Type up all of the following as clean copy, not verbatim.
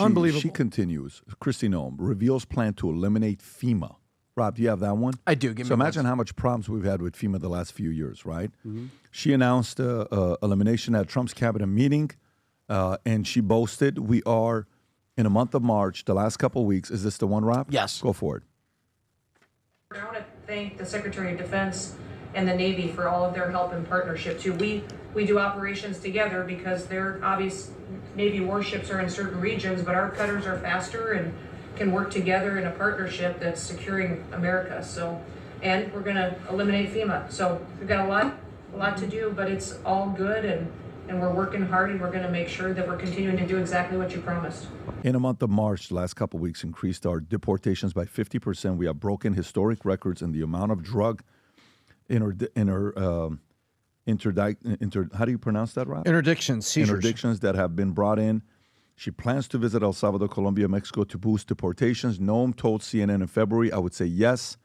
Unbelievable. She continues. Kristi Noem reveals plan to eliminate FEMA. Rob, do you have that one? I do. Give me so imagine how much problems we've had with FEMA the last few years, right? Mm-hmm. She announced elimination at Trump's cabinet meeting, and she boasted, we are in a month of March, the last couple of weeks. Is this the one, Rob? Yes. Go for it. I want to thank the Secretary of Defense and the Navy for all of their help and partnership too. We do operations together because their obvious Navy warships are in certain regions, but our cutters are faster and can work together in a partnership that's securing America. So, and we're going to eliminate FEMA. So we've got a lot to do, but it's all good, and we're working hard, and we're going to make sure that we're continuing to do exactly what you promised. In a month of March, the last couple of weeks increased our deportations by 50%. We have broken historic records in the amount of drug how do you pronounce that, Rob? Interdictions, seizures. Interdictions that have been brought in. She plans to visit El Salvador, Colombia, Mexico to boost deportations. Noem told CNN in February, I would say yes,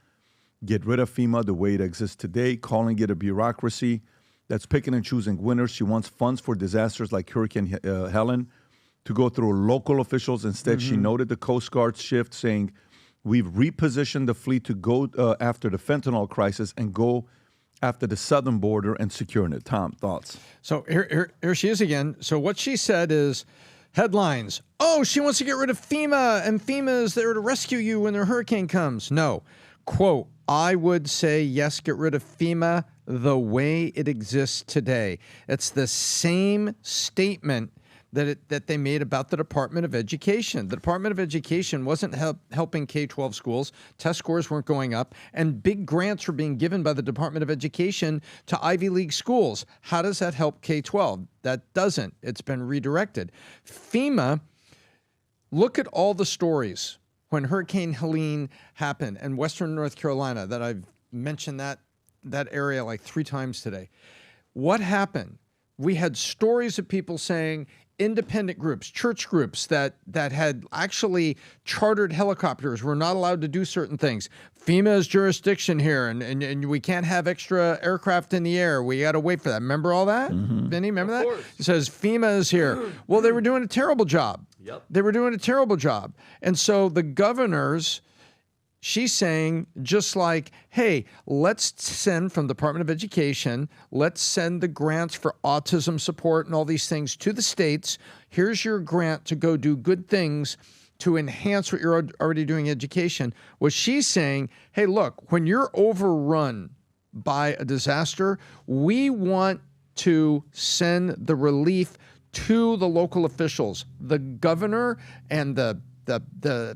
get rid of FEMA the way it exists today, calling it a bureaucracy that's picking and choosing winners. She wants funds for disasters like Hurricane Helen to go through local officials. Instead, she noted the Coast Guard's shift, saying, we've repositioned the fleet to go after the fentanyl crisis and go after the southern border and securing it. Tom, thoughts? So here she is again. So what she said is, headlines, oh, she wants to get rid of FEMA, and FEMA is there to rescue you when their hurricane comes. No. Quote, I would say, yes, get rid of FEMA the way it exists today. It's the same statement that they made about the Department of Education. The Department of Education wasn't helping K-12 schools. Test scores weren't going up, and big grants were being given by the Department of Education to Ivy League schools. How does that help K-12? That doesn't. It's been redirected. FEMA, look at all the stories when Hurricane Helene happened in Western North Carolina, that I've mentioned that area like 3 times today. What happened? We had stories of people saying, independent groups, church groups that had actually chartered helicopters were not allowed to do certain things. FEMA's jurisdiction here, and we can't have extra aircraft in the air. We got to wait for that. Remember all that? Vinny, remember that? It says FEMA is here. Well, they were doing a terrible job. Yep. They were doing a terrible job. And so the governors, she's saying, just like, hey, let's send from the Department of Education, let's send the grants for autism support and all these things to the states. Here's your grant to go do good things to enhance what you're already doing in education. What she's saying, hey, look, when you're overrun by a disaster, we want to send the relief to the local officials, the governor and the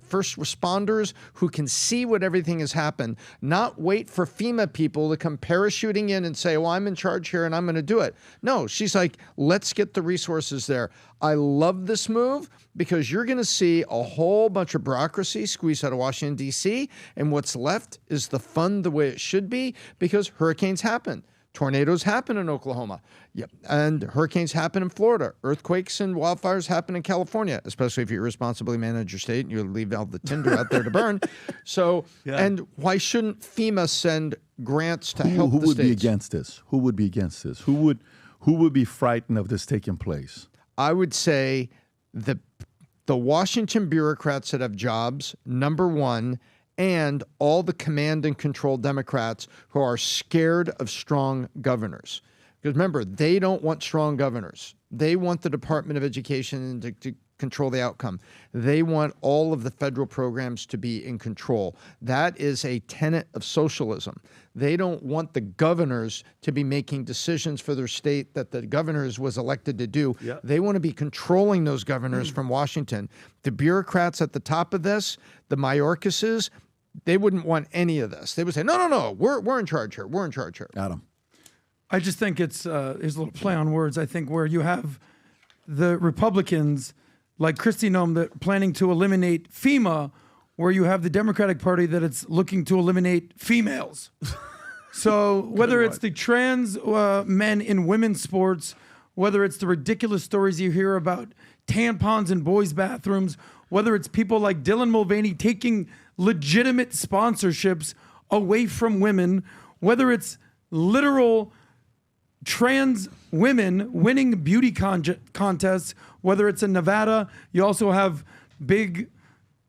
first responders who can see what everything has happened, not wait for FEMA people to come parachuting in and say, well, I'm in charge here and I'm going to do it. No, she's like, let's get the resources there. I love this move because you're going to see a whole bunch of bureaucracy squeezed out of Washington, D.C., and what's left is the fund the way it should be because hurricanes happen. Tornadoes happen in Oklahoma. Yep. And hurricanes happen in Florida. Earthquakes and wildfires happen in California, especially if you responsibly manage your state and you leave all the tinder out there to burn. So, and why shouldn't FEMA send grants to help the states? Who would be against this? Who would be against this? Who would be frightened of this taking place? I would say the Washington bureaucrats that have jobs, number one, and all the command and control Democrats who are scared of strong governors. Because remember, they don't want strong governors. They want the Department of Education to control the outcome. They want all of the federal programs to be in control. That is a tenet of socialism. They don't want the governors to be making decisions for their state that the governors was elected to do. Yep. They want to be controlling those governors from Washington. The bureaucrats at the top of this, the Mayorkases, they wouldn't want any of this. They would say, no, we're in charge here. We're in charge here. Adam. I just think it's there's a little play on words. I think where you have the Republicans like Kristi Noem that planning to eliminate FEMA, where you have the Democratic Party that it's looking to eliminate females. So whether it's the trans men in women's sports, whether it's the ridiculous stories you hear about tampons in boys' bathrooms, whether it's people like Dylan Mulvaney taking legitimate sponsorships away from women, whether it's literal trans women winning beauty contests, whether it's in Nevada, you also have big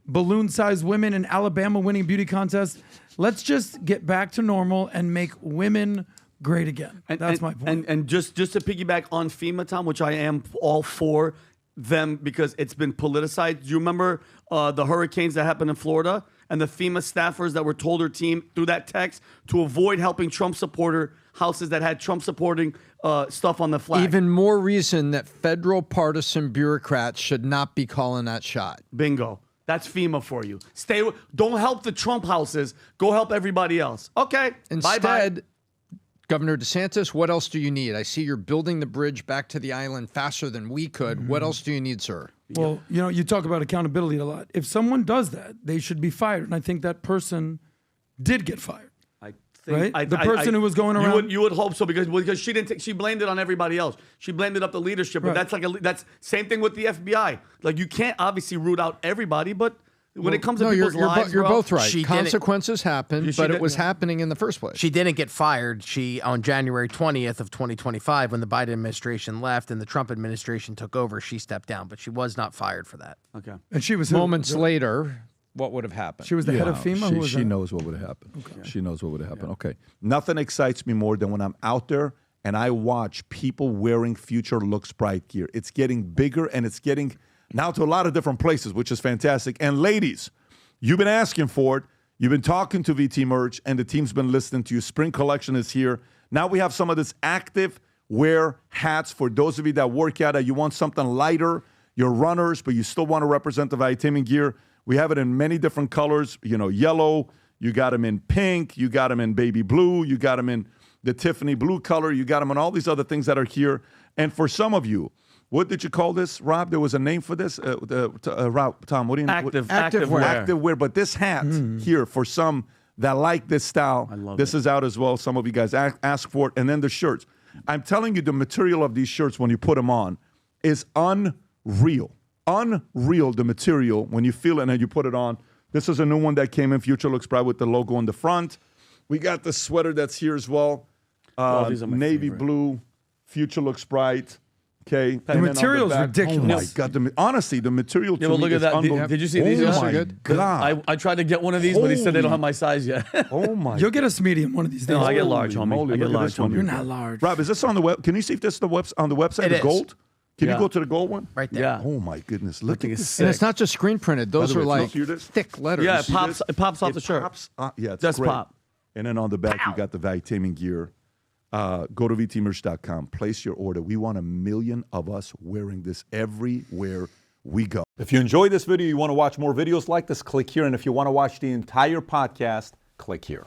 balloon-sized women in Alabama winning beauty contests. Let's just get back to normal and make women great again. That's my point. And just to piggyback on FEMA, Tom, which I am all for them because it's been politicized. Do you remember the hurricanes that happened in Florida and the FEMA staffers that were told their team through that text to avoid helping Trump supporter houses that had Trump supporting stuff on the flag? Even more reason that federal partisan bureaucrats should not be calling that shot. Bingo. That's FEMA for you. Don't help the Trump houses. Go help everybody else. Okay. Instead, bye-bye. Governor DeSantis, what else do you need? I see you're building the bridge back to the island faster than we could. What else do you need, sir? Well, you talk about accountability a lot. If someone does that, they should be fired. And I think that person did get fired. Right? The person who was going around. You would hope so because she didn't. She blamed it on everybody else. She blamed it up the leadership. But that's same thing with the FBI. Like you can't obviously root out everybody, but when it comes to people's lives, you're bro, both right. Consequences happen, but it was happening in the first place. She didn't get fired. She on January 20th of 2025, when the Biden administration left and the Trump administration took over, she stepped down, but she was not fired for that. Okay. And she was moments later. What would have happened? She was the head of FEMA? She knows what would have happened. Okay. She knows what would have happened. Okay. Nothing excites me more than when I'm out there and I watch people wearing Future Looks Bright gear. It's getting bigger and it's getting now to a lot of different places, which is fantastic. And ladies, you've been asking for it. You've been talking to VT Merch and the team's been listening to you. Spring collection is here. Now we have some of this active wear hats for those of you that work out, that you want something lighter. You're runners, but you still want to represent the Valuetainment gear. We have it in many different colors, yellow, you got them in pink, you got them in baby blue, you got them in the Tiffany blue color, you got them in all these other things that are here. And for some of you, what did you call this, Rob? There was a name for this? Rob, Tom, what do you Active wear. wear. Active wear, but this hat here, for some that like this style, this is out as well. Some of you guys ask for it. And then the shirts. I'm telling you, the material of these shirts when you put them on is unreal. Unreal, the material, when you feel it and you put it on. This is a new one that came in, Future Looks Bright, with the logo on the front. We got the sweater that's here as well. These are my navy favorite. blue, Future Looks Bright. Okay. The material's ridiculous. Oh, my God. Honestly, the material to me look is at that. unbelievable. Did you see these? Oh, my God. I tried to get one of these, but he said they don't have my size yet. Oh, my You'll get us medium one of these days. No, I get large, homie. moly, I get look at large, this one homie. You're not large. Rob, is this on the web? Can you see if this is on the website? It The is. gold? Can you Yeah. go to the gold one? Right there. Yeah. Oh, my goodness. Look at it's this. sick. And it's not just screen printed. Those By are the way, like see this? thick letters. Yeah, See pops. this? It pops off the shirt. Yeah, it's Just great. pop. And then on the back, you got the Valuetainment gear. Go to vtmerch.com. Place your order. We want 1 million of us wearing this everywhere we go. If you enjoyed this video, you want to watch more videos like this, click here. And if you want to watch the entire podcast, click here.